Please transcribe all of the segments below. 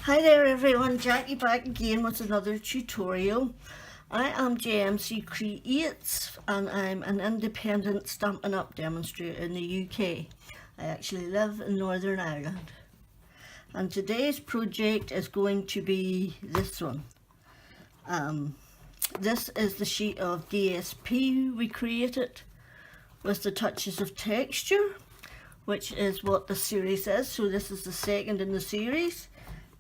Hi there everyone, Jackie back again with another tutorial. I am JMC Creates and I'm an independent Stampin' Up demonstrator in the UK. I actually live in Northern Ireland. And today's project is going to be this one. This is the sheet of DSP we created with the touches of texture, which is what the series is. So this is the second in the series.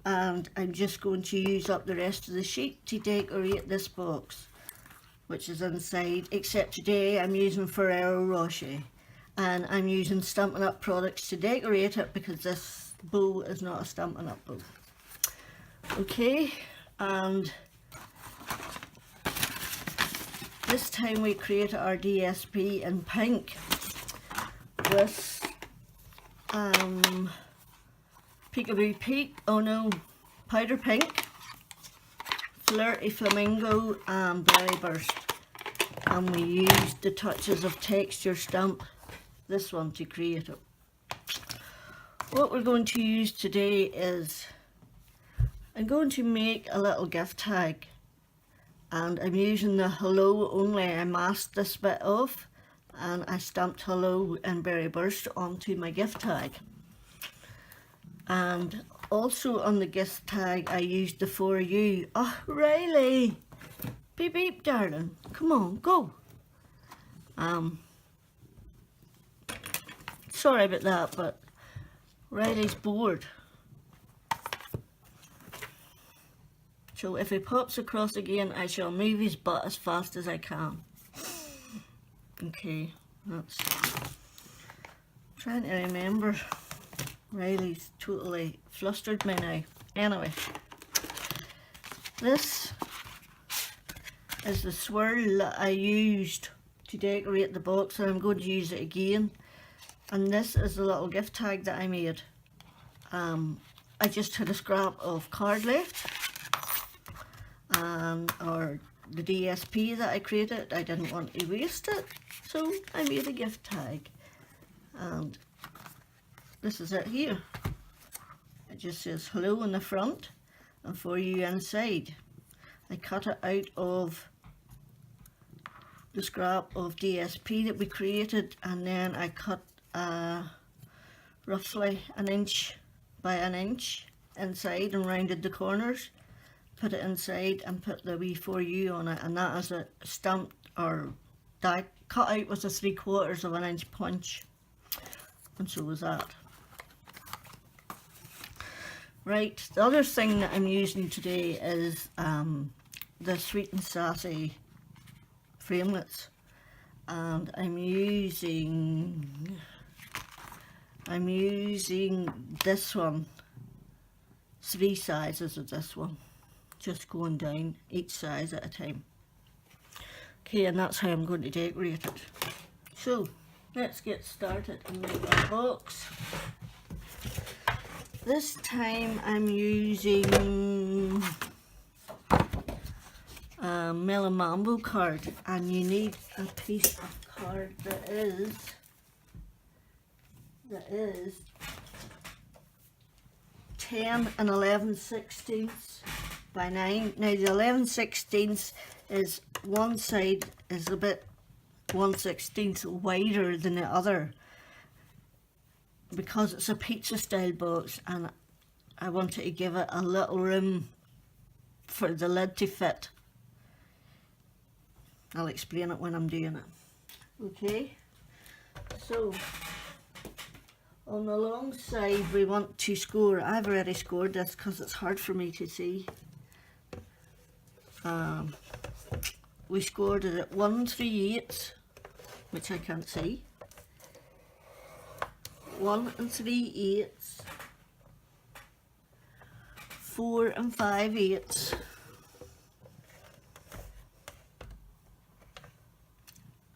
And I'm just going to use up the rest of the sheet to decorate this box, which is inside, except today I'm using Ferrero Rocher and I'm using Stampin' Up products to decorate it because this bow is not a Stampin' Up bow. Okay, and this time we created our DSP in pink with Peekaboo Peak, oh no, Powder Pink, Flirty Flamingo and Berry Burst. And we used the touches of texture stamp, this one, to create it. What we're going to use today is, I'm going to make a little gift tag. And I'm using the hello only. I masked this bit off and I stamped hello and Berry Burst onto my gift tag. And also on the gift tag I used the for you. Oh, Riley! Beep beep, darling. Come on, go. Sorry about that, but Riley's bored. So if he pops across again, I shall move his butt as fast as I can. Okay, that's... trying to remember. Riley's totally flustered me now. Anyway, this is the swirl that I used to decorate the box, and I'm going to use it again. And this is the little gift tag that I made. I just had a scrap of card left, or the DSP that I created. I didn't want to waste it, so I made a gift tag. And this is it here. It just says hello in the front and for you inside. I cut it out of the scrap of DSP that we created, and then I cut roughly 1 inch by 1 inch inside and rounded the corners, put it inside and put the wee for you on it, and that is a stamped or die cut out with a 3/4 of an inch punch, and so was that. Right, the other thing that I'm using today is the Sweet and Sassy framelits, and I'm using this one, 3 sizes of this one, just going down each size at a time. Okay, and that's how I'm going to decorate it. So let's get started and make our box. This time I'm using a Melon Mambo card, and you need a piece of card that is 10 and 11/16 by 9. Now the 11/16 is one side is a bit 1/16 wider than the other, because it's a pizza style box and I wanted to give it a little room for the lid to fit. I'll explain it when I'm doing it. Okay, so on the long side we want to score. I've already scored this because it's hard for me to see. We scored it at 1 3/8, which I can't see. 1 3/8, 4 5/8,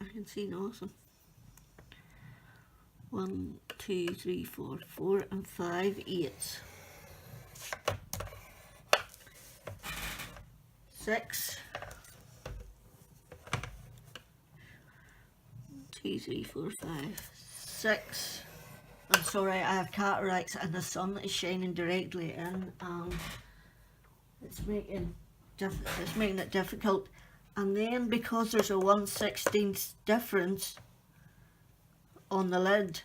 I can see nothing. 1 2 3 4, 4 5/8, 6, 1 2 3 4 5, 6 and sorry, I have cataracts and the sun is shining directly in, and it's making it difficult. And then because there's a 1/16 difference on the lid,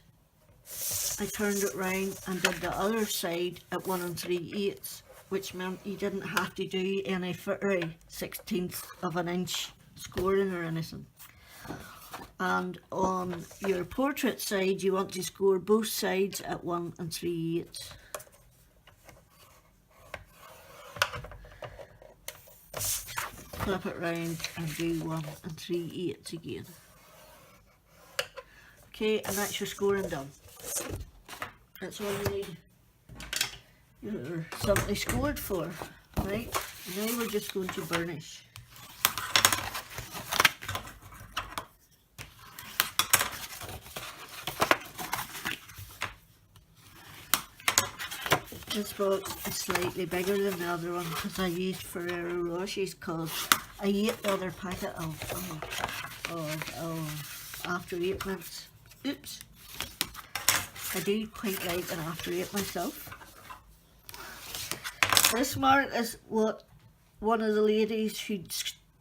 I turned it round and did the other side at 1 3/8, which meant you didn't have to do any 1/16 of an inch scoring or anything. And on your portrait side, you want to score both sides at 1 3/8. Flip it round and do 1 3/8 again. Okay, and that's your scoring done. That's all you need. You're simply scored for, right? Now we're just going to burnish. This box is slightly bigger than the other one because I used Ferrero Rochers because I ate the other packet of after 8 minutes. Oops. I do quite like an after 8 myself. This mark is what one of the ladies who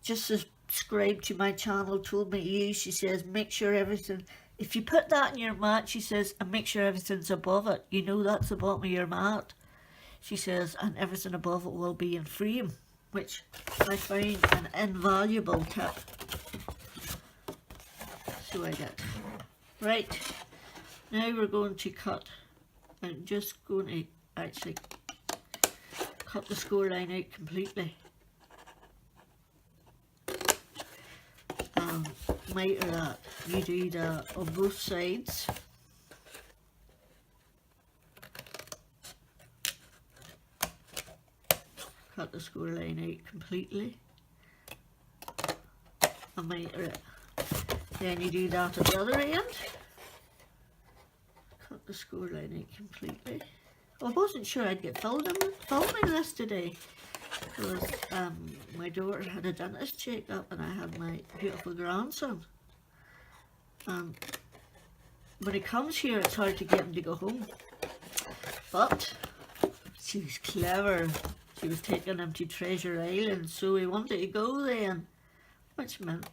just subscribed to my channel told me to use. She says, make sure everything, if you put that in your mat, she says, and make sure everything's above it. You know that's the bottom of your mat. She says, and everything above it will be in frame, which I find an invaluable tip. So I did. Right, now we're going to cut. I'm just going to actually cut the score line out completely. Miter that. You do that on both sides. Cut the score line out completely and miter it. Then you do that at the other end. Cut the score line out completely. I wasn't sure I'd get filming this today because my daughter had a dentist check-up and I had my beautiful grandson. And when he comes here, it's hard to get him to go home. But she was clever. She was taking him to Treasure Island, so he wanted to go then, which meant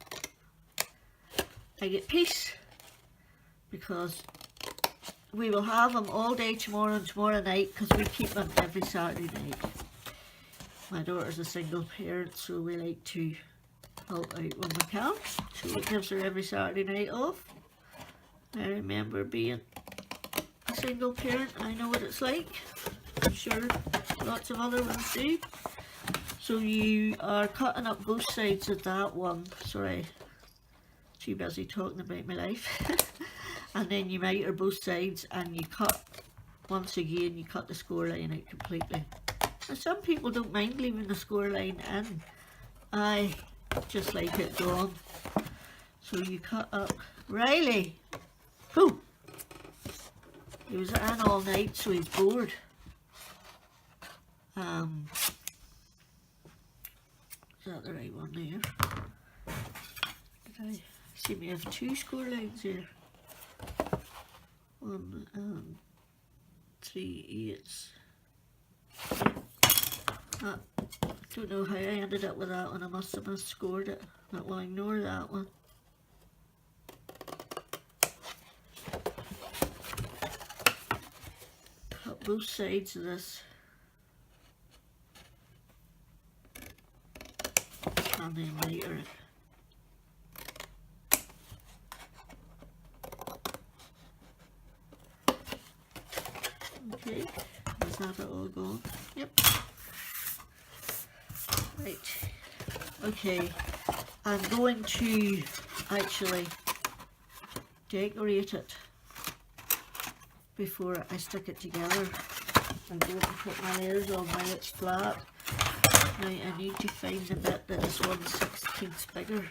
I get peace because we will have him all day tomorrow and tomorrow night because we keep him every Saturday night. My daughter's a single parent, so we like to help out when we can, so it gives her every Saturday night off. I remember being a single parent, I know what it's like. I'm sure lots of other ones do. So you are cutting up both sides of that one. Sorry, too busy talking about my life. And then you miter both sides and you cut, once again, you cut the score line out completely. Now some people don't mind leaving the score line in. I just like it gone. So you cut up. Riley! Whoo! He was in all night, so he's bored. Is that the right one there? Did I see me have 2 score lines here? 1 3/8. I don't know how I ended up with that one. I must have scored it, but we'll ignore that one. Cut both sides of this. And then miter it. Okay, is that it all gone? Yep. Right. Okay, I'm going to actually decorate it before I stick it together. I'm going to put my layers on while it's flat. Now I need to find the bit that is 1/16 bigger.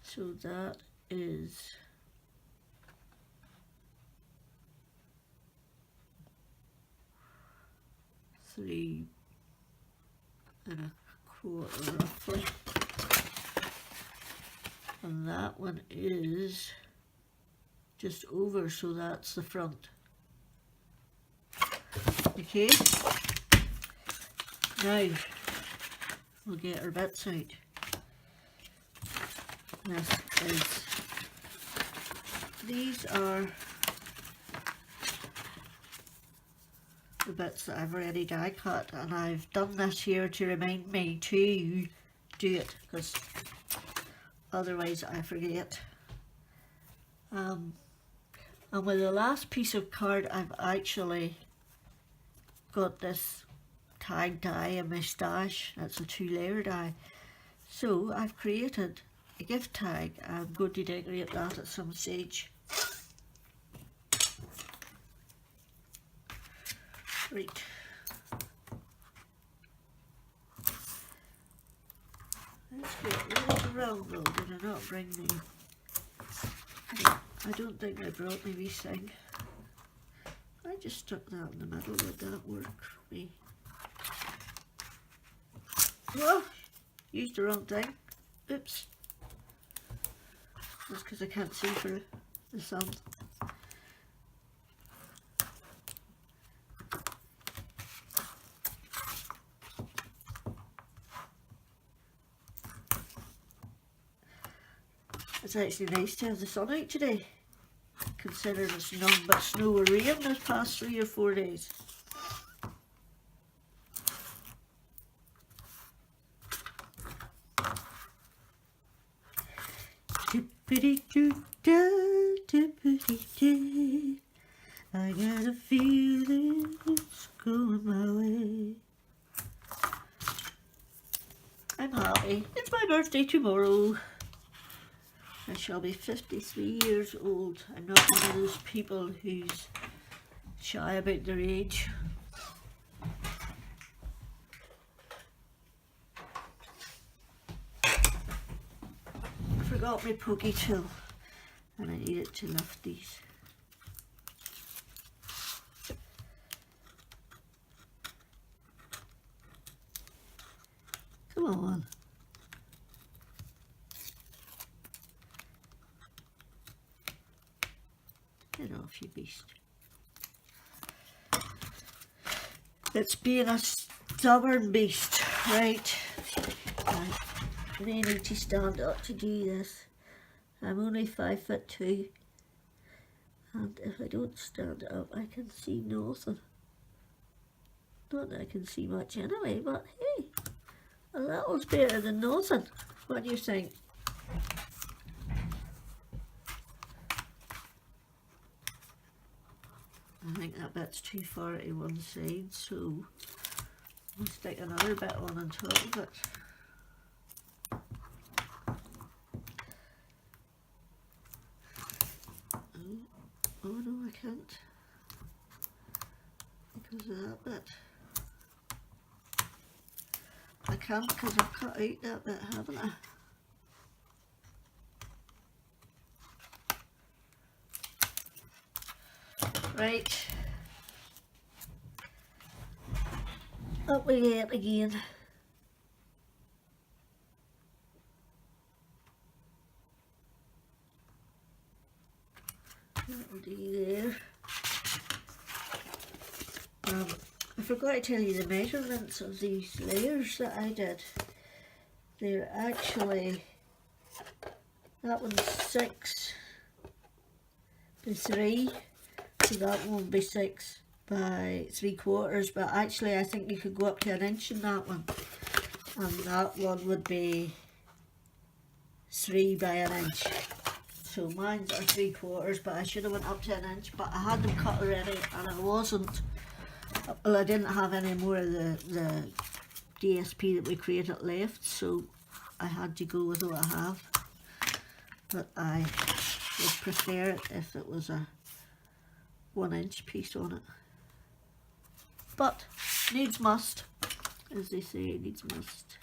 So that is 3 1/4 roughly. And that one is just over, so that's the front. Okay, now we'll get our bits out. These are the bits that I've already die cut, and I've done this here to remind me to do it, because otherwise I forget. And with the last piece of card, I've actually got this tag die in my stash. That's a 2-layer die. So I've created a gift tag. I'm going to decorate that at some stage. Right. Let's get rid of the round though. Did I not bring me? I don't think I brought my wee thing. I just stuck that in the middle. Would that work for me? Oh, used the wrong thing. Oops. That's because I can't see for the sun. It's actually nice to have the sun out today, considering it's nothing but snow or rain this past 3 or 4 days. Tippity-doo-dah, tippity-doo. I got a feeling it's going my way. I'm happy. It's my birthday tomorrow. I shall be 53 years old. I'm not one of those people who's shy about their age. I forgot my pokey tool and I need it to lift these. Come on. Get off, you beast. It's being a stubborn beast, right? I really need to stand up to do this. I'm only 5'2", and if I don't stand up, I can see nothing. Not that I can see much anyway, but hey, a little's better than nothing. What do you think? I think that bit's too far to one side, so I'll stick another bit on top of it. Oh no, I can't, because of that bit. I can't because I've cut out that bit, haven't I? Right, up we get again. That'll do there. I forgot to tell you the measurements of these layers that I did. They're actually, that one's 6 by 3. So that one will be 6 by 3/4, but actually I think you could go up to 1 inch in that one, and that one would be 3 by 1 inch. So mine's are 3/4, but I should have went up to 1 inch, but I had them cut already and I wasn't, well, I didn't have any more of the DSP that we created left, so I had to go with what I have. But I would prefer it if it was a 1 inch piece on it, but needs must, as they say, needs must.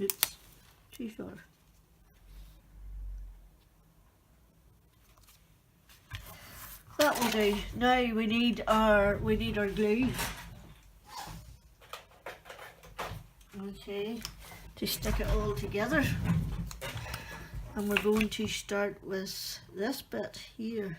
Oops, too far. that will do. Now we need our glue. Okay, to stick it all together. And we're going to start with this bit here.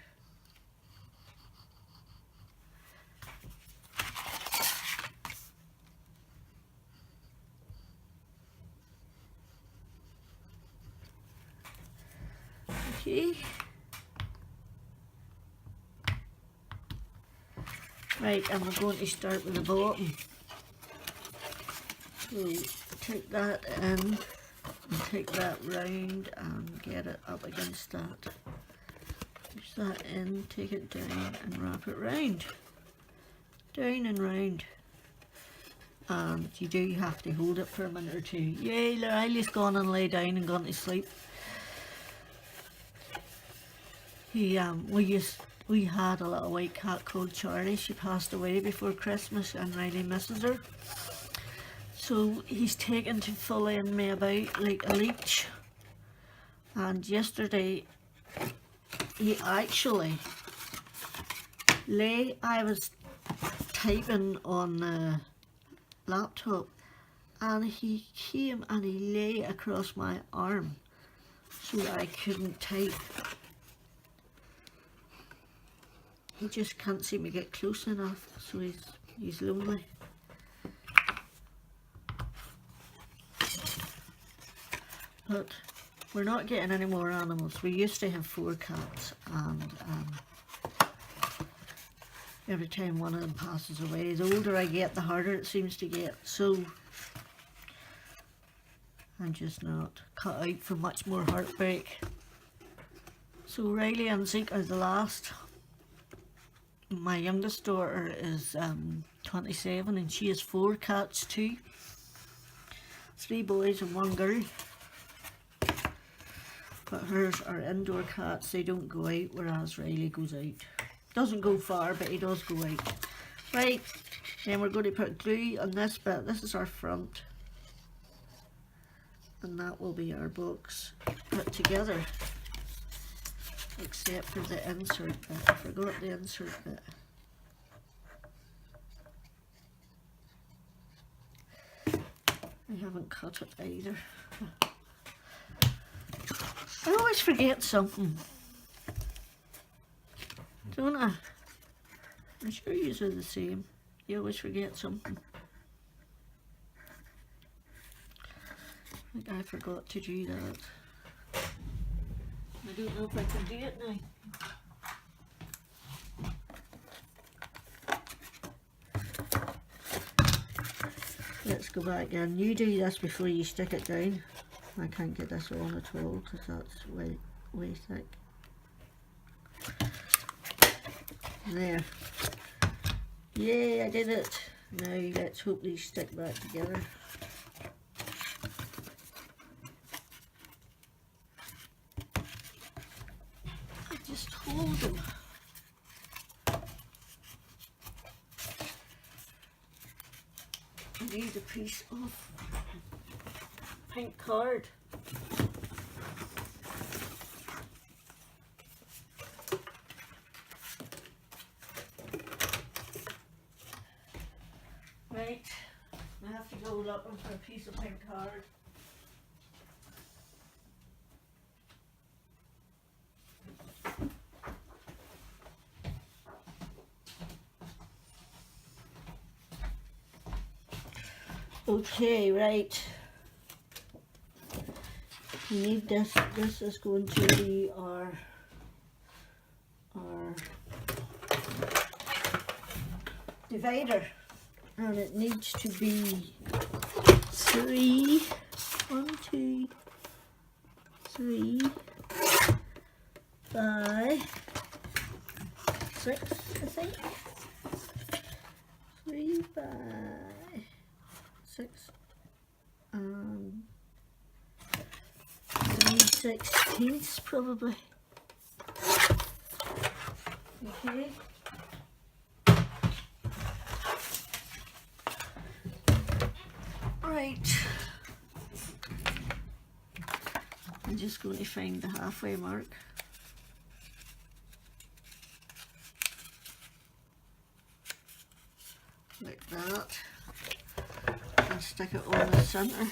Okay. Right, and we're going to start with the bottom. So take that in and take that round and get it up against that. Push that in, take it down and wrap it round. Down and round. And you do have to hold it for a minute or two. Yay, Riley's gone and lay down and gone to sleep. We had a little white cat called Charlie. She passed away before Christmas and Riley misses her. So he's taken to following me about like a leech. And yesterday he actually I was typing on the laptop and he came and he lay across my arm so that I couldn't type. He just can't seem to get close enough, so he's lonely. But we're not getting any more animals. We used to have 4 cats, and every time one of them passes away, the older I get, the harder it seems to get. So I'm just not cut out for much more heartbreak. So Riley and Zeke are the last. My youngest daughter is 27 and she has 4 cats too. 3 boys and 1 girl. But hers are indoor cats, they don't go out, whereas Riley goes out. Doesn't go far, but he does go out. Right, then we're going to put glue on this bit. This is our front. And that will be our box put together. Except for the insert bit. I forgot the insert bit. I haven't cut it either. I always forget something. Don't I? I'm sure you are the same. You always forget something. I think I forgot to do that. I don't know if I can do it now. Let's go back in. You do this before you stick it down. I can't get this on at all because that's way thick. There. Yay, I did it. Now let's hope these stick back together. Just hold them. I need a piece of pink card. Right, I have to go looking for a piece of pink card. Okay, right. We need this. This is going to be our divider, and it needs to be 3, 1, 2, 3 by 6, I think. 3 by 6 and 3/16 probably. Okay. Right. I'm just going to find the halfway mark. like that, and stick it on the centre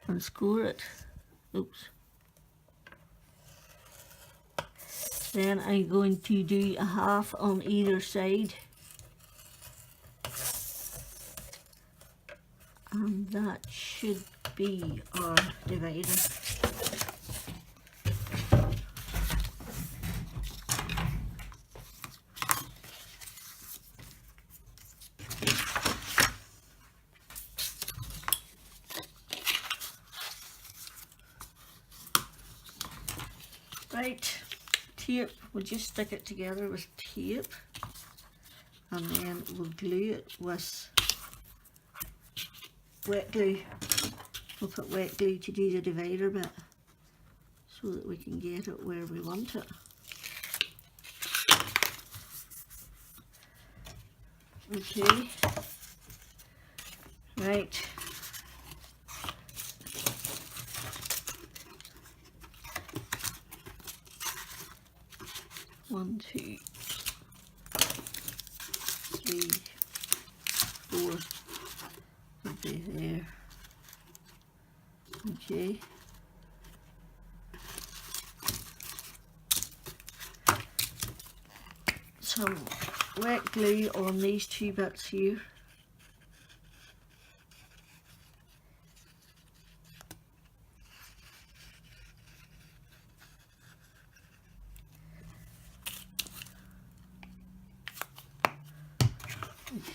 and score it. Oops. Then I'm going to do a half on either side, and that should be our divider. Right, tape, we'll just stick it together with tape, and then we'll glue it with wet glue. We'll put wet glue to do the divider bit so that we can get it where we want it. Okay, right. One, two, three, four, would be there. Okay. Some wet glue on these two bits here.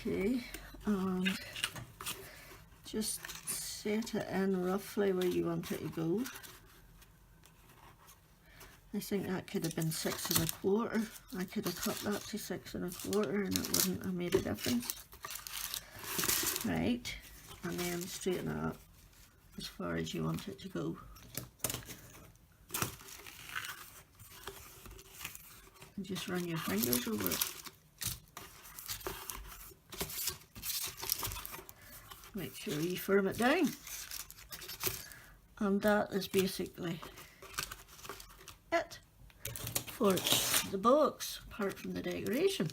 Okay, and just set it in roughly where you want it to go. I think that could have been 6 1/4. I could have cut that to 6 1/4 and it wouldn't have made a difference. Right, and then straighten it up as far as you want it to go. And just run your fingers over it. Make sure you firm it down. And that is basically it for the box, apart from the decoration.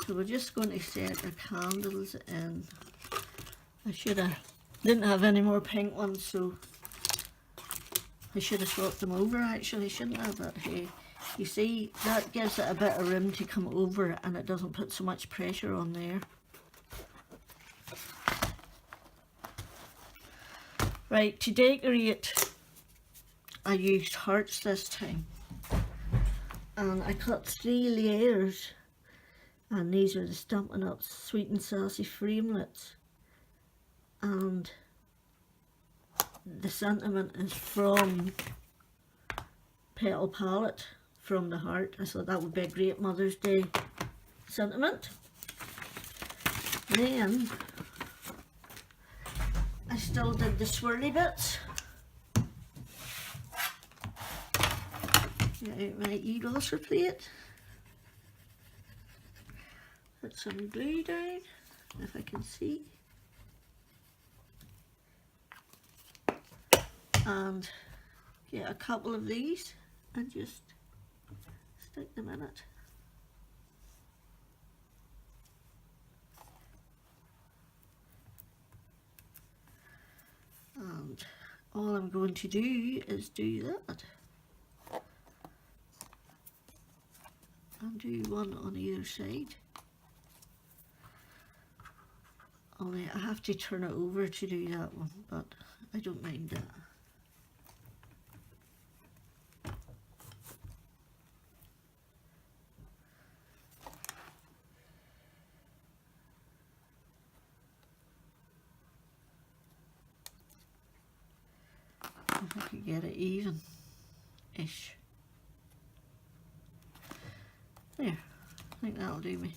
So we're just going to set our candles in. I didn't have any more pink ones, so I should have swapped them over actually, shouldn't I? But hey, you see, that gives it a bit of room to come over and it doesn't put so much pressure on there. Right, to decorate, I used hearts this time, and I cut 3 layers, and these are the Stampin' Up Sweet and Sassy framelits, and the sentiment is from Petal Palette, from the heart. I thought that would be a great Mother's Day sentiment. Then I still did the swirly bits. Get out my e-glosser plate. Put some glue down, if I can see. And get a couple of these and just stick them in it. And all I'm going to do is do that. And do one on either side. Only I have to turn it over to do that one, but I don't mind that. If I could get it even-ish. There, I think that'll do me.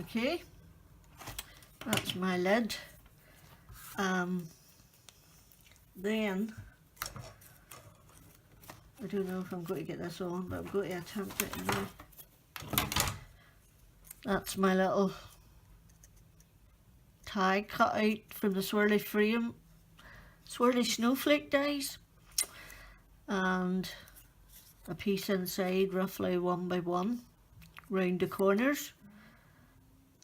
Okay, that's my lid. Then, I don't know if I'm going to get this on, but I'm going to attempt it anyway. That's my little tag cut out from the swirly frame, swirly snowflake dies, and a piece inside, roughly 1 by 1, round the corners.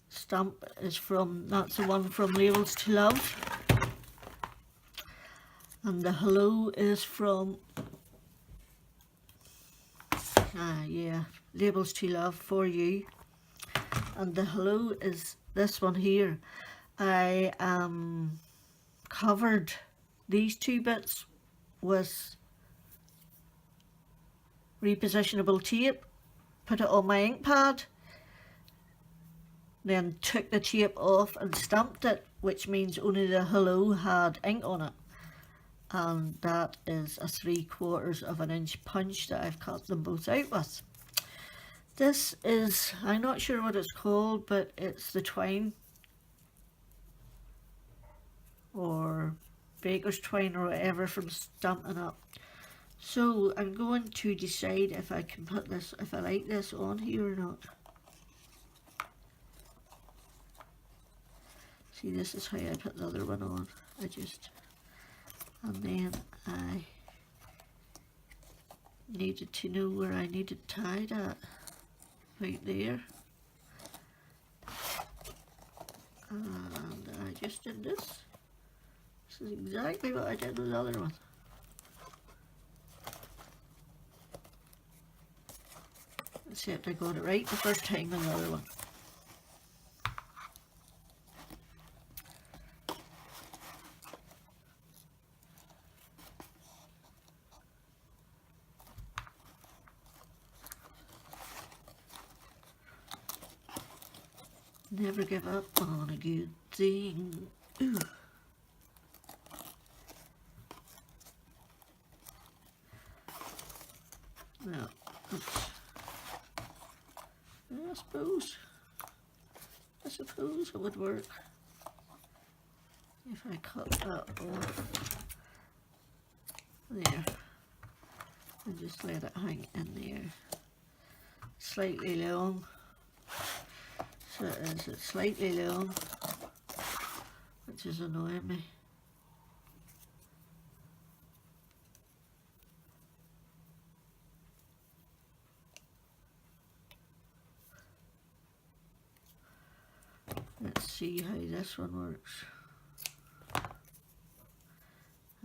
Stamp is from, that's the one from Labels to Love. And the hello is from, yeah, Labels to Love, for you. And the hello is this one here. I covered these two bits with repositionable tape, put it on my ink pad, then took the tape off and stamped it, which means only the hello had ink on it. And that is a 3/4 of an inch punch that I've cut them both out with. This is, I'm not sure what it's called, but it's the twine, or baker's twine, or whatever, from Stampin' Up. So I'm going to decide if I can put this, if I like this on here or not. See, this is how I put the other one on. And then I needed to know where I needed tied at. Right there. And I just did this. This is exactly what I did with the other one. Except I got it right the first time with the other one. Never give up on a good thing. Ooh. Well, I suppose it would work if I cut that off there and just let it hang in there. Slightly long. So it's slightly long, which is annoying me. Let's see how this one works.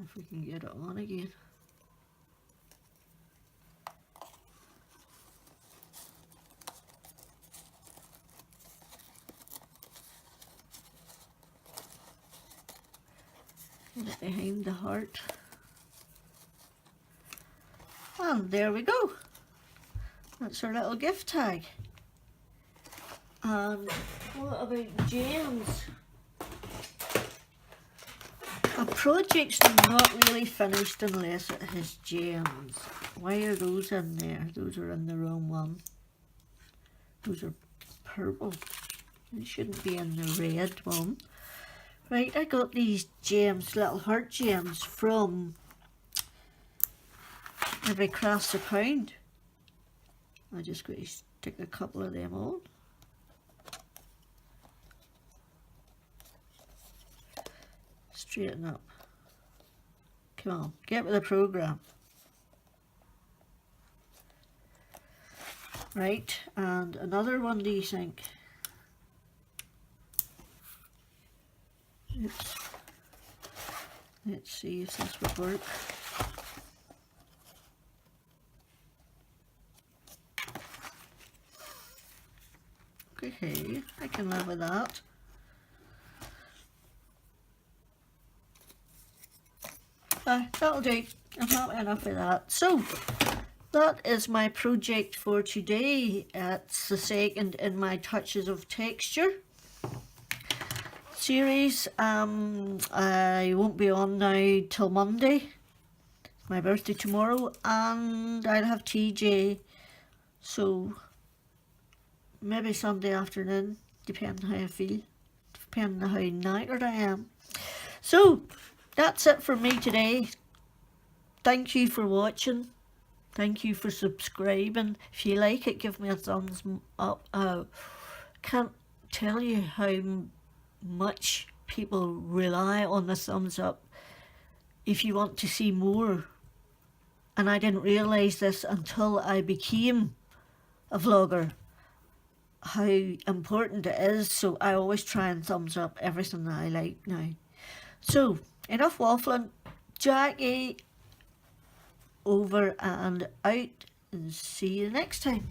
If we can get it on again. Get it behind the heart. And there we go. That's our little gift tag. And what about gems? A project's not really finished unless it has gems. Why are those in there? Those are in the wrong one. Those are purple. They shouldn't be in the red one. Right, I got these gems, little heart gems, from Every Craft's a Pound. I'm just going to stick a couple of them on. Straighten up. Come on, get with the program. Right, and another one, do you think? Oops. Let's see if this would work. Okay, I can live with that. That'll do. I'm happy enough with that. So, that is my project for today. It's the second in my Touches of Texture series. I won't be on now till Monday. It's my birthday tomorrow, and I'll have TJ, so maybe Sunday afternoon, depending how I feel, depending on how knackered I am. So that's it for me today. Thank you for watching. Thank you for subscribing. If you like it, give me a thumbs up. Can't tell you how much people rely on the thumbs up if you want to see more And I didn't realise this until I became a vlogger, how important it is. So I always try and thumbs up everything that I like now. So enough waffling. Jackie, over and out, and see you next time.